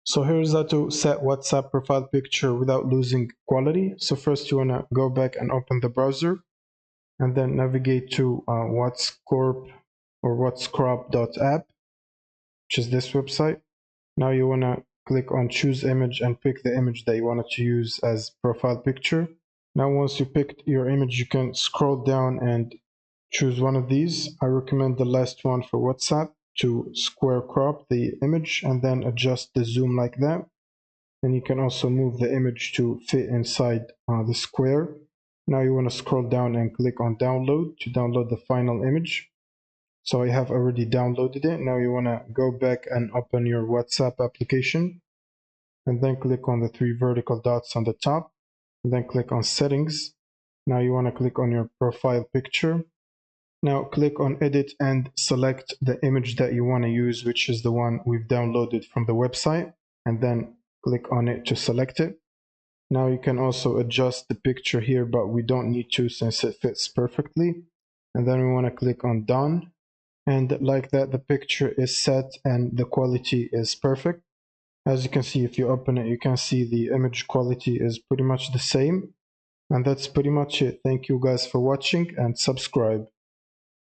So here's how to set WhatsApp profile picture without losing quality. So first you want to go back and open the browser and then navigate to WhatsCorp or whatscrop.app, which is this website. Now you want to click on choose image and pick the image that you wanted to use as profile picture. Now once you picked your image, you can scroll down and choose one of these. I recommend the last one for WhatsApp to square crop the image and then adjust the zoom like that. And you can also move the image to fit inside the square. Now you want to scroll down and click on download to download the final image. So I have already downloaded it. Now you want to go back and open your WhatsApp application and then click on the three vertical dots on the top and then click on settings. Now you want to click on your profile picture. Now click on edit and select the image that you want to use, which is the one we've downloaded from the website, and then click on it to select it. Now you can also adjust the picture here, but we don't need to since it fits perfectly. And then we want to click on done. And like that, the picture is set and the quality is perfect. As you can see, if you open it, you can see the image quality is pretty much the same. And that's pretty much it. Thank you guys for watching and subscribe.